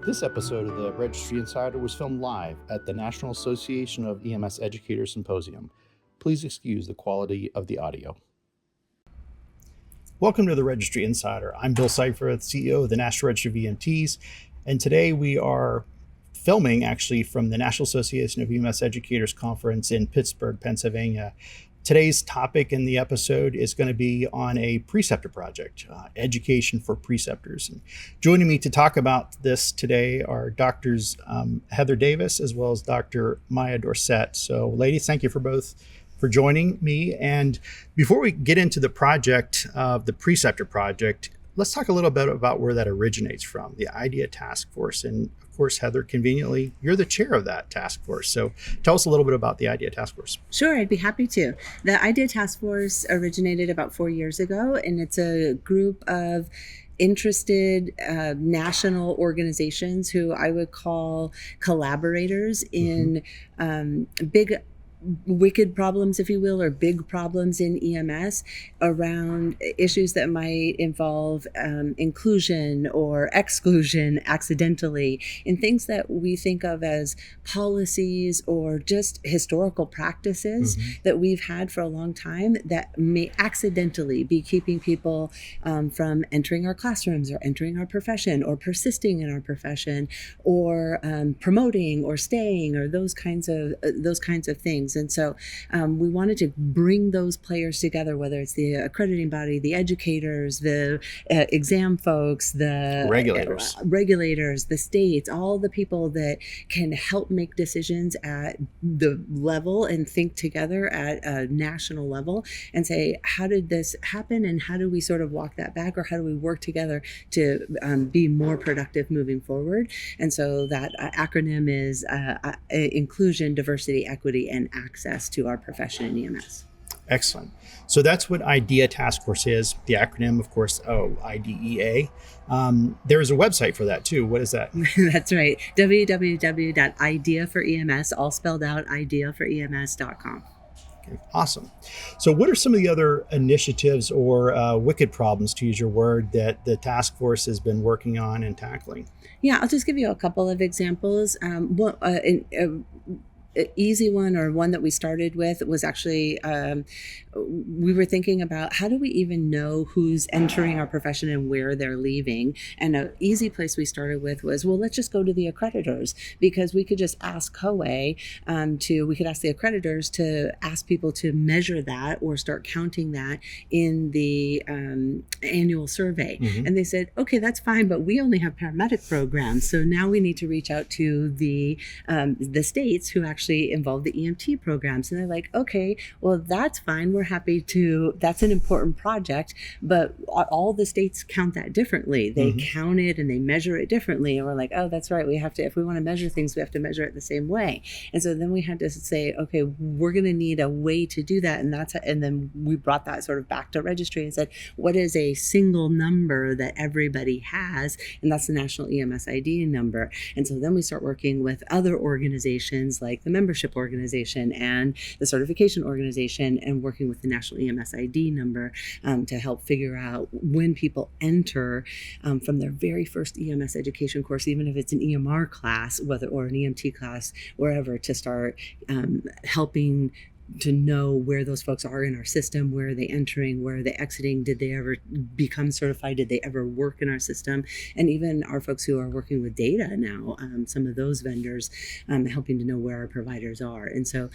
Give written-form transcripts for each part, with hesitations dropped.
This episode of the Registry Insider was filmed live at the National Association of EMS Educators Symposium. Please excuse the quality of the audio. Welcome to the Registry Insider. I'm Bill Seifert, CEO of the National Registry of EMTs, and today we are filming actually from the National Association of EMS Educators Conference in Pittsburgh, Pennsylvania. Today's topic in the episode is going to be on a Preceptor Project, education for preceptors. And joining me to talk about this today are Doctors Heather Davis as well as Dr. Maya Dorset. So ladies, thank you for joining me. And before we get into the project of the Preceptor Project, let's talk a little bit about where that originates from, the IDEA Task Force. And of course, Heather, conveniently, you're the chair of that task force. So tell us a little bit about the IDEA Task Force. Sure, I'd be happy to. The IDEA Task Force originated about 4 years ago, and it's a group of interested national organizations who I would call collaborators in big wicked problems, if you will, or big problems in EMS around issues that might involve inclusion or exclusion accidentally, in things that we think of as policies or just historical practices that we've had for a long time that may accidentally be keeping people from entering our classrooms or entering our profession or persisting in our profession or promoting or staying or those kinds of things. And so we wanted to bring those players together, whether it's the accrediting body, the educators, the exam folks, the regulators, the states, all the people that can help make decisions at the level and think together at a national level and say, how did this happen and how do we sort of walk that back, or how do we work together to be more productive moving forward? And so that acronym is inclusion, diversity, equity, and access to our profession in EMS. Excellent. So that's what IDEA Task Force is. The acronym, of course, IDEA. There is a website for that too. What is that? That's right. www.ideaforems, all spelled out, ideaforems.com. Okay, awesome. So what are some of the other initiatives or wicked problems, to use your word, that the task force has been working on and tackling? Yeah, I'll just give you a couple of examples. Easy one, or one that we started with, was actually we were thinking about how do we even know who's entering our profession and where they're leaving. And an easy place we started with was, well, let's just go to the accreditors, because we could just ask COE we could ask the accreditors to ask people to measure that or start counting that in the annual survey. And they said, okay, that's fine, but we only have paramedic programs. So now we need to reach out to the states who actually involve the EMT programs. And they're like, okay, well, that's fine. We're happy to, that's an important project, but all the states count that differently. They count it and they measure it differently. And we're like, oh, that's right. We have to, if we want to measure things, we have to measure it the same way. And so then we had to say, okay, we're going to need a way to do that. And then we brought that sort of back to registry and said, what is a single number that everybody has? And that's the National EMS ID number. And so then we start working with other organizations like the membership organization and the certification organization, and working with the National EMS ID number to help figure out when people enter from their very first EMS education course, even if it's an EMR class, or an EMT class, wherever, to start helping to know where those folks are in our system, where are they entering, where are they exiting, did they ever become certified, did they ever work in our system, and even our folks who are working with data now, some of those vendors, helping to know where our providers are. And so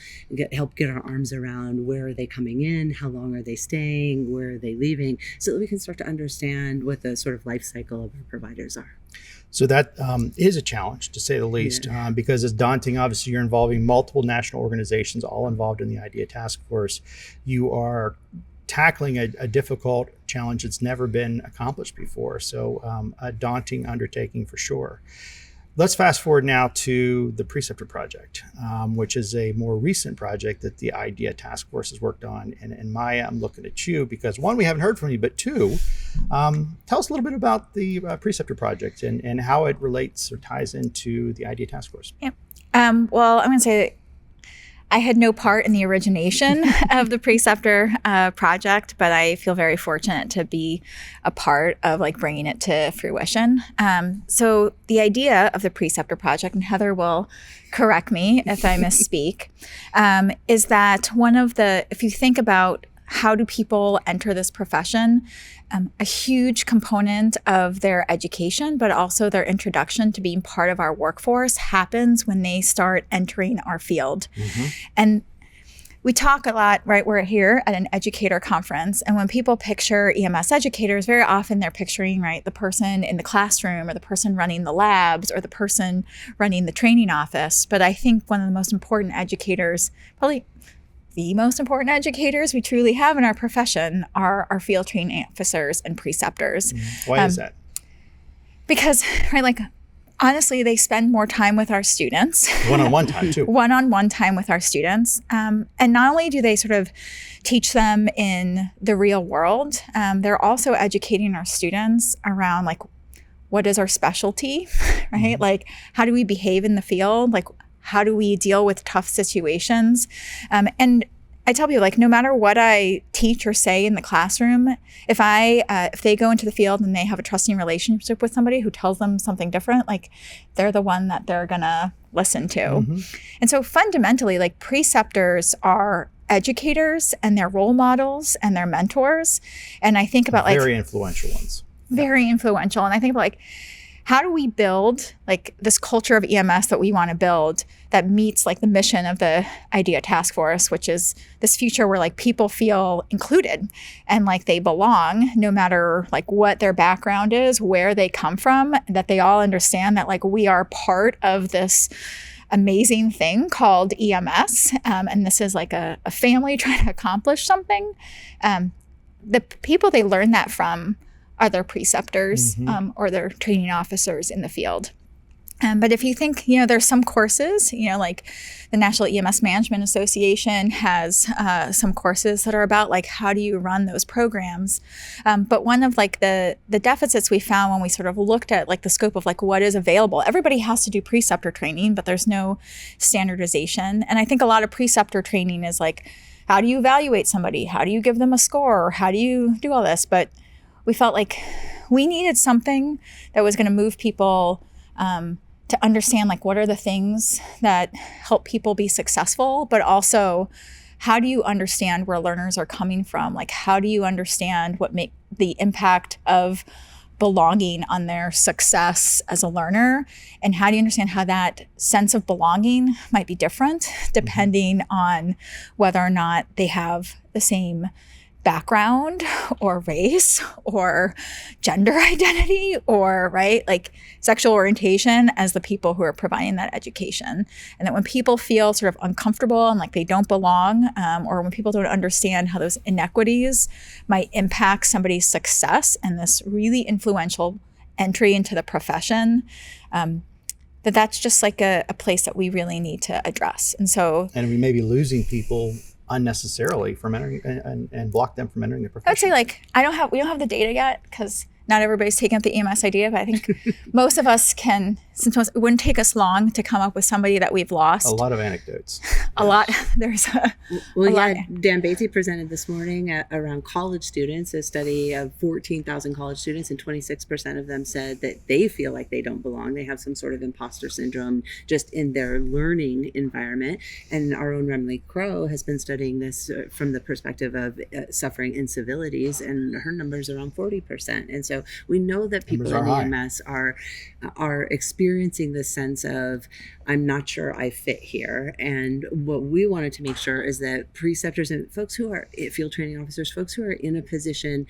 help get our arms around where are they coming in, how long are they staying, where are they leaving, so that we can start to understand what the sort of life cycle of our providers are. So that is a challenge, to say the least, because it's daunting. Obviously, you're involving multiple national organizations, all involved in the IDEA Task Force. You are tackling a difficult challenge that's never been accomplished before. So a daunting undertaking for sure. Let's fast forward now to the Preceptor Project, which is a more recent project that the IDEA Task Force has worked on. And Maya, I'm looking at you because, one, we haven't heard from you, but two, tell us a little bit about the Preceptor Project and how it relates or ties into the IDEA Task Force. Yeah. Well, I'm going to say I had no part in the origination of the Preceptor Project, but I feel very fortunate to be a part of like bringing it to fruition. So the idea of the Preceptor Project, and Heather will correct me if I misspeak, is that if you think about how do people enter this profession, a huge component of their education, but also their introduction to being part of our workforce happens when they start entering our field. Mm-hmm. And we talk a lot, right? We're here at an educator conference. And when people picture EMS educators, very often they're picturing, right, the person in the classroom or the person running the labs or the person running the training office. But I think one of the most important educators, probably the most important educators we truly have in our profession, are our field training officers and preceptors. Why is that? Because, right, like, honestly, they spend more time with our students. One-on-one time, too. One-on-one time with our students. And not only do they sort of teach them in the real world, they're also educating our students around, like, what is our specialty, right? Mm-hmm. Like, how do we behave in the field? Like, how do we deal with tough situations? And I tell people, like, no matter what I teach or say in the classroom, if they go into the field and they have a trusting relationship with somebody who tells them something different, like, they're the one that they're gonna listen to. Mm-hmm. And so fundamentally, like, preceptors are educators and they're role models and they're mentors. And I think about very influential ones. Very influential. And I think about, like, how do we build like this culture of EMS that we want to build that meets like the mission of the IDEA task force, which is this future where like people feel included and like they belong no matter like what their background is, where they come from, that they all understand that like we are part of this amazing thing called EMS. And this is like a family trying to accomplish something. The people they learn that from are their preceptors, mm-hmm. Or their training officers in the field. But if you think, there's some courses, like the National EMS Management Association has some courses that are about like, how do you run those programs? But one of like the deficits we found when we sort of looked at like the scope of like what is available, everybody has to do preceptor training, but there's no standardization. And I think a lot of preceptor training is like, how do you evaluate somebody? How do you give them a score? How do you do all this? But we felt like we needed something that was going to move people to understand like what are the things that help people be successful, but also how do you understand where learners are coming from? Like how do you understand what make the impact of belonging on their success as a learner? And how do you understand how that sense of belonging might be different depending on whether or not they have the same background or race or gender identity or right like sexual orientation as the people who are providing that education. And that when people feel sort of uncomfortable and like they don't belong, or when people don't understand how those inequities might impact somebody's success and this really influential entry into the profession, that's just like a place that we really need to address. And we may be losing people unnecessarily from entering and block them from entering the profession. I would say like we don't have the data yet because not everybody's taking up the EMS idea, but I think most of us can, since it wouldn't take us long to come up with somebody that we've lost. A lot of anecdotes. There's a lot. Dan Batesy presented this morning around college students, a study of 14,000 college students, and 26% of them said that they feel like they don't belong. They have some sort of imposter syndrome just in their learning environment. And our own Remley Crow has been studying this from the perspective of suffering incivilities, and her number's around 40%. And so we know that people in EMS are experiencing this sense of, I'm not sure I fit here. And what we wanted to make sure is that preceptors and folks who are field training officers, folks who are in a position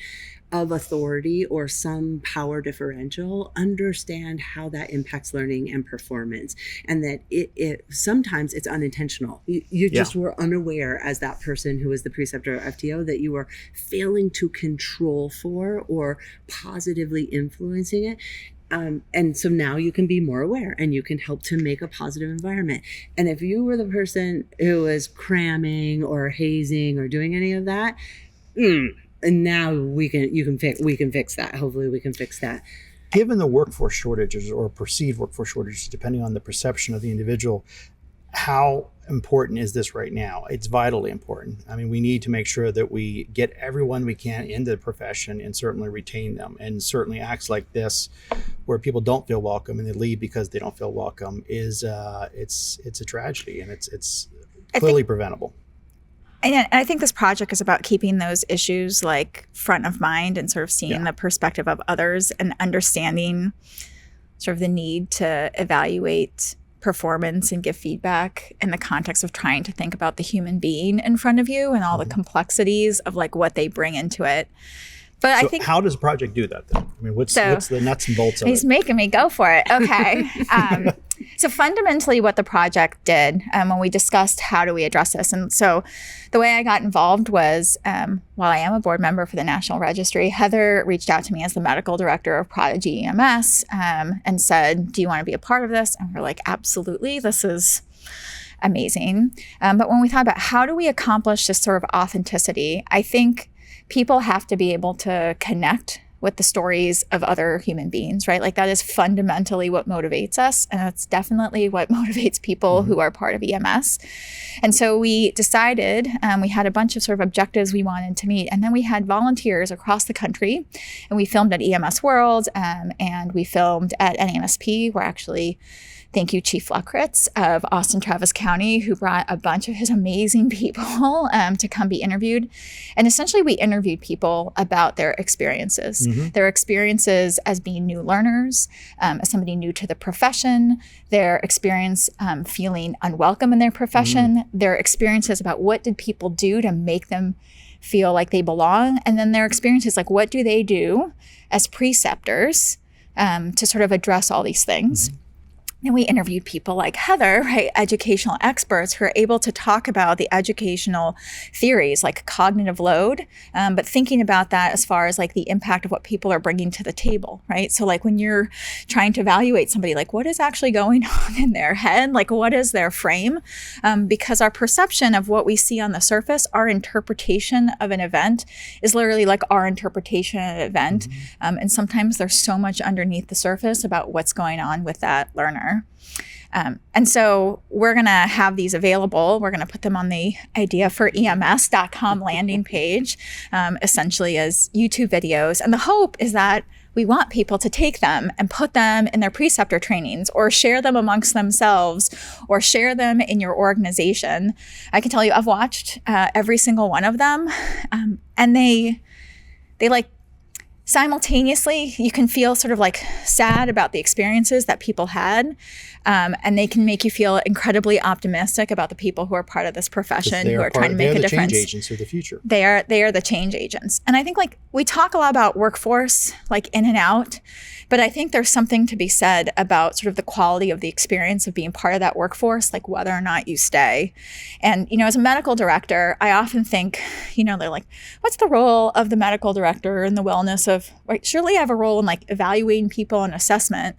of authority or some power differential, understand how that impacts learning and performance. And that it sometimes it's unintentional. You just were unaware as that person who is the preceptor or FTO that you were failing to control for or positively influencing it. And so now you can be more aware and you can help to make a positive environment. And if you were the person who was cramming or hazing or doing any of that, and now we can fix that. Hopefully we can fix that. Given the workforce shortages or perceived workforce shortages, depending on the perception of the individual, how important is this right now? It's vitally important. I mean, we need to make sure that we get everyone we can into the profession and certainly retain them. And certainly acts like this, where people don't feel welcome and they leave because they don't feel welcome, is it's a tragedy, and it's clearly preventable. And I think this project is about keeping those issues like front of mind and sort of seeing the perspective of others and understanding sort of the need to evaluate performance and give feedback in the context of trying to think about the human being in front of you and all the complexities of like what they bring into it. But So I think how does a project do that then? I mean, what's the nuts and bolts of he's it? making me go for it. Okay. So fundamentally what the project did when we discussed how do we address this. And so the way I got involved was while I am a board member for the National Registry, Heather reached out to me as the medical director of Prodigy EMS and said, do you want to be a part of this? And we're like, absolutely. This is amazing. But when we thought about how do we accomplish this sort of authenticity, I think people have to be able to connect with the stories of other human beings, right? Like that is fundamentally what motivates us. And that's definitely what motivates people who are part of EMS. And so we decided, we had a bunch of sort of objectives we wanted to meet. And then we had volunteers across the country, and we filmed at EMS World, and we filmed at NAMSP. We're actually thank you, Chief Luckritz of Austin Travis County, who brought a bunch of his amazing people to come be interviewed. And essentially, we interviewed people about their experiences, their experiences as being new learners, as somebody new to the profession, their experience feeling unwelcome in their profession, their experiences about what did people do to make them feel like they belong, and then their experiences like what do they do as preceptors to sort of address all these things. And we interviewed people like Heather, right, educational experts who are able to talk about the educational theories like cognitive load, but thinking about that as far as like the impact of what people are bringing to the table, right? So like when you're trying to evaluate somebody, like what is actually going on in their head? Like what is their frame? Because our perception of what we see on the surface, our interpretation of an event is literally like our interpretation of an event. And sometimes there's so much underneath the surface about what's going on with that learner. And so we're going to have these available. We're going to put them on the ideaforems.com landing page, essentially as YouTube videos. And the hope is that we want people to take them and put them in their preceptor trainings or share them amongst themselves or share them in your organization. I can tell you, I've watched every single one of them, and they like, simultaneously, you can feel sort of like sad about the experiences that people had, and they can make you feel incredibly optimistic about the people who are part of this profession, who are trying to make a difference. They're the change agents of the future. They are the change agents. And I think like we talk a lot about workforce, like in and out, but I think there's something to be said about sort of the quality of the experience of being part of that workforce, like whether or not you stay. And, you know, as a medical director, I often think, you know, they're like, what's the role of the medical director in the wellness of, right? Surely I have a role in like evaluating people and assessment,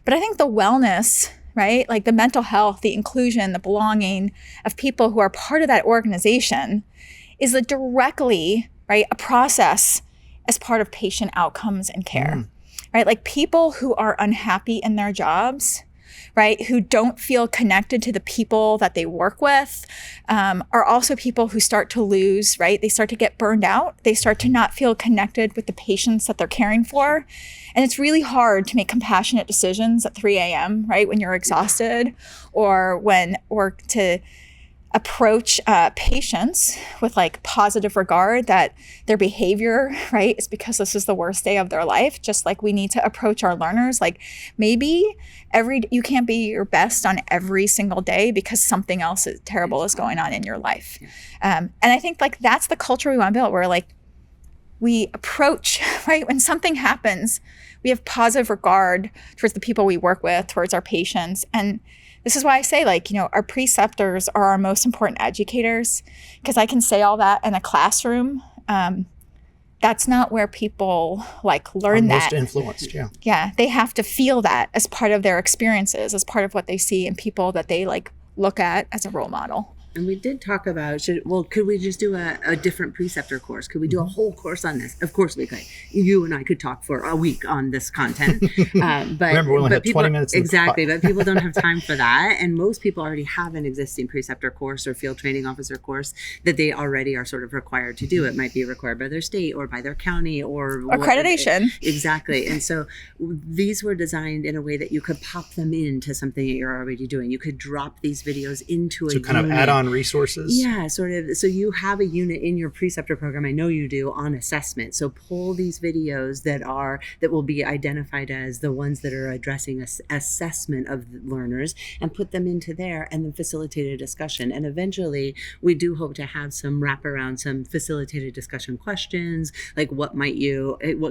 but I think the wellness, right? Like the mental health, the inclusion, the belonging of people who are part of that organization is directly, right, a process as part of patient outcomes and care, right? Like people who are unhappy in their jobs, right, who don't feel connected to the people that they work with, are also people who start to lose, right? They start to get burned out. They start to not feel connected with the patients that they're caring for. And it's really hard to make compassionate decisions at 3 a.m., right, when you're exhausted, or to approach patients with like positive regard that their behavior, right, is because this is the worst day of their life. Just like we need to approach our learners, like maybe you can't be your best on every single day because something else terrible is going on in your life. And I think like that's the culture we want to build, where like we approach, right, when something happens, we have positive regard towards the people we work with, towards our patients. And this is why I say, like, you know, our preceptors are our most important educators, because I can say all that in a classroom. That's not where people like learn that. Most influenced, yeah. Yeah, they have to feel that as part of their experiences, as part of what they see in people that they like look at as a role model. And we did talk about, could we just do a different preceptor course? Could we do a whole course on this? Of course we could. You and I could talk for a week on this content. But remember, we only have people, 20 minutes. Exactly, but people don't have time for that. And most people already have an existing preceptor course or field training officer course that they already are sort of required to do. It might be required by their state or by their county or accreditation. Exactly. And so these were designed in a way that you could pop them into something that you're already doing. You could drop these videos into a kind of add-on resources. Yeah, sort of. So you have a unit in your preceptor program, I know you do, on assessment. So pull these videos that will be identified as the ones that are addressing assessment of learners and put them into there, and then facilitate a discussion. And eventually we do hope to have some wraparound, some facilitated discussion questions, like what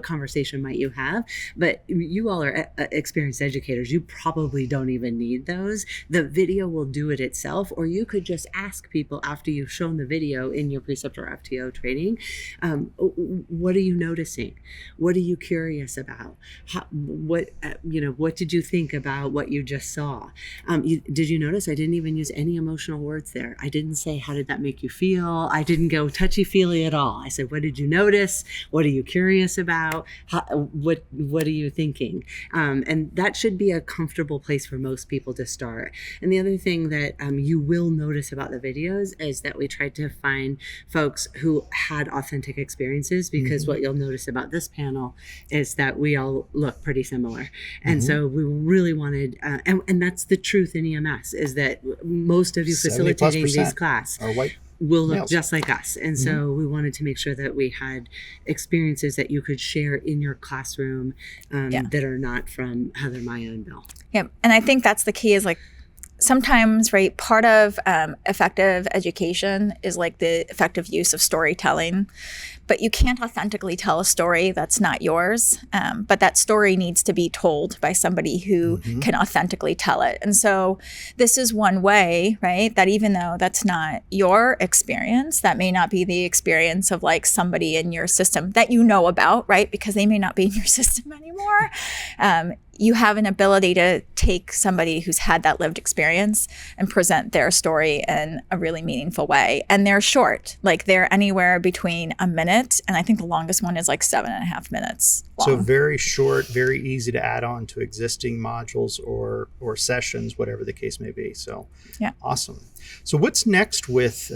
conversation might you have? But you all are experienced educators. You probably don't even need those. The video will do it itself, or you could just ask people after you've shown the video in your preceptor FTO training, what are you noticing? What are you curious about? What did you think about what you just saw? Did you notice I didn't even use any emotional words there? I didn't say, how did that make you feel? I didn't go touchy-feely at all. I said, what did you notice? What are you curious about? What are you thinking? And that should be a comfortable place for most people to start. And the other thing that you will notice about the videos is that we tried to find folks who had authentic experiences, because what you'll notice about this panel is that we all look pretty similar. And so we really wanted, and that's the truth in EMS, is that most of you facilitating these class are white will look males. just like us. And so we wanted to make sure that we had experiences that you could share in your classroom that are not from Heather, Maya, and Bill. Yeah. And I think that's the key, is like, sometimes, right, part of effective education is like the effective use of storytelling, but you can't authentically tell a story that's not yours. But that story needs to be told by somebody who can authentically tell it. And so this is one way, right, that even though that's not your experience, that may not be the experience of like somebody in your system that you know about, right, because they may not be in your system anymore. You have an ability to take somebody who's had that lived experience and present their story in a really meaningful way. And they're short, like they're anywhere between a minute, and I think the longest one is like 7.5 minutes long. So very short, very easy to add on to existing modules or sessions, whatever the case may be. So yeah, awesome. So what's next with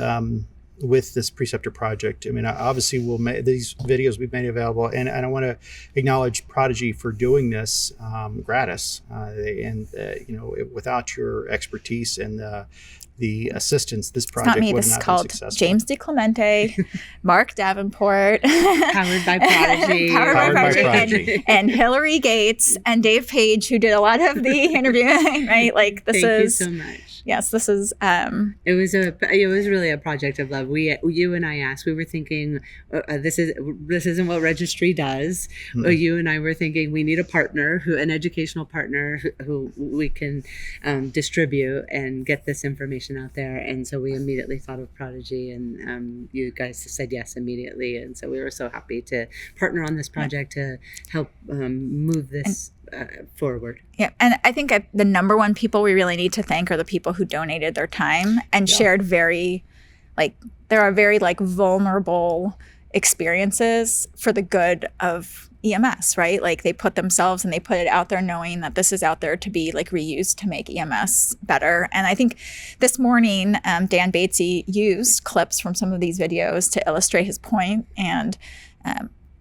this Preceptor project? I mean, obviously we'll make these videos we've made available, and I want to acknowledge Prodigy for doing this gratis. Without your expertise and the assistance, this project would not this is been called successful. James DeClemente, Mark Davenport, Powered by Prodigy. Powered by Prodigy. Prodigy. And Hillary Gates and Dave Page, who did a lot of the interviewing, right? Like this Thank is you so much. Yes, this is. It was really a project of love. You and I asked. We were thinking, this isn't what Registry does. You and I were thinking we need a partner, an educational partner who we can distribute and get this information out there. And so we immediately thought of Prodigy, and you guys said yes immediately. And so we were so happy to partner on this project to help move this forward. Yeah, and I think the number one people we really need to thank are the people who donated their time and shared there are very vulnerable experiences for the good of EMS, right? Like they put themselves and they put it out there knowing that this is out there to be like reused to make EMS better. And I think this morning, Dan Batesy used clips from some of these videos to illustrate his point. And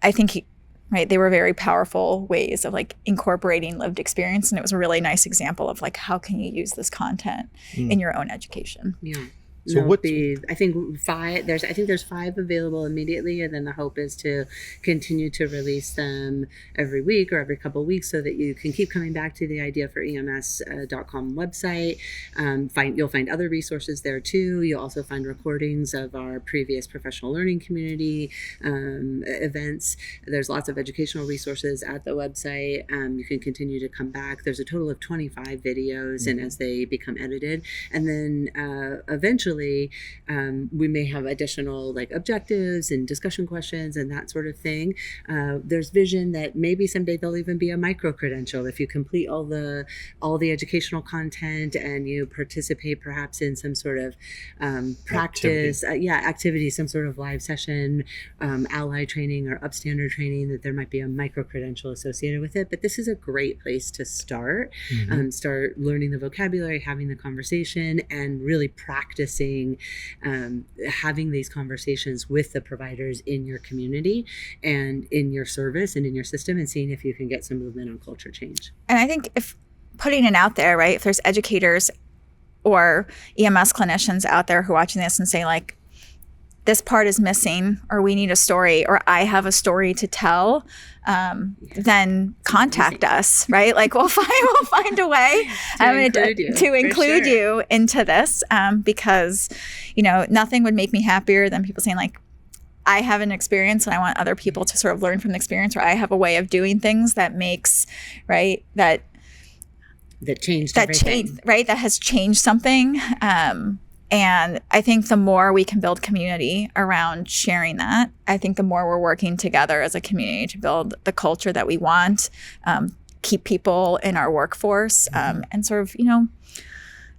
I think they were very powerful ways of like incorporating lived experience. And it was a really nice example of like, how can you use this content in your own education? Yeah. So I think there's 5 available immediately, and then the hope is to continue to release them every week or every couple of weeks so that you can keep coming back to the Idea for EMS.com website. You'll find other resources there too. You'll also find recordings of our previous professional learning community events. There's lots of educational resources at the website. You can continue to come back. There's a total of 25 videos, and as they become edited, and then eventually eventually we may have additional like objectives and discussion questions and that sort of thing. There's vision that maybe someday there'll even be a micro credential if you complete all the educational content and you participate perhaps in some sort of practice, activity, some sort of live session, ally training or upstander training, that there might be a micro credential associated with it. But this is a great place to start. Start learning the vocabulary, having the conversation, and really practicing having these conversations with the providers in your community and in your service and in your system, and seeing if you can get some movement on culture change. And I think if putting it out there, right, if there's educators or EMS clinicians out there who are watching this and say like, this part is missing, or we need a story, or I have a story to tell, then contact us, right? Like we'll find a way to include you into this, because, you know, nothing would make me happier than people saying like, I have an experience and I want other people to sort of learn from the experience, or I have a way of doing things that makes, right, that changed everything. Right, that has changed something. And I think the more we can build community around sharing that, I think the more we're working together as a community to build the culture that we want, keep people in our workforce, and sort of, you know,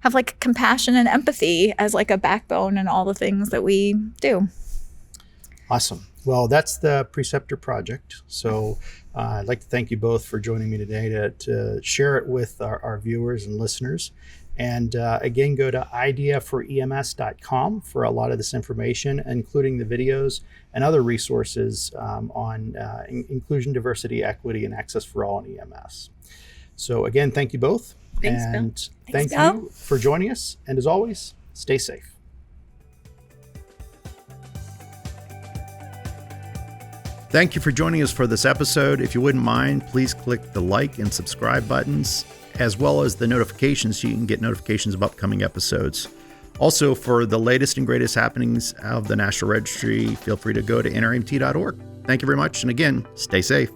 have like compassion and empathy as like a backbone in all the things that we do. Awesome. Well, that's the Preceptor Project. So I'd like to thank you both for joining me today to share it with our viewers and listeners. And again, go to ideaforems.com for a lot of this information, including the videos and other resources on inclusion, diversity, equity, and access for all in EMS. So again, thank you both. Thanks, and Bill. Thank you for joining us. And as always, stay safe. Thank you for joining us for this episode. If you wouldn't mind, please click the like and subscribe buttons, as well as the notifications so you can get notifications about upcoming episodes. Also, for the latest and greatest happenings of the National Registry, feel free to go to nremt.org. Thank you very much. And again, stay safe.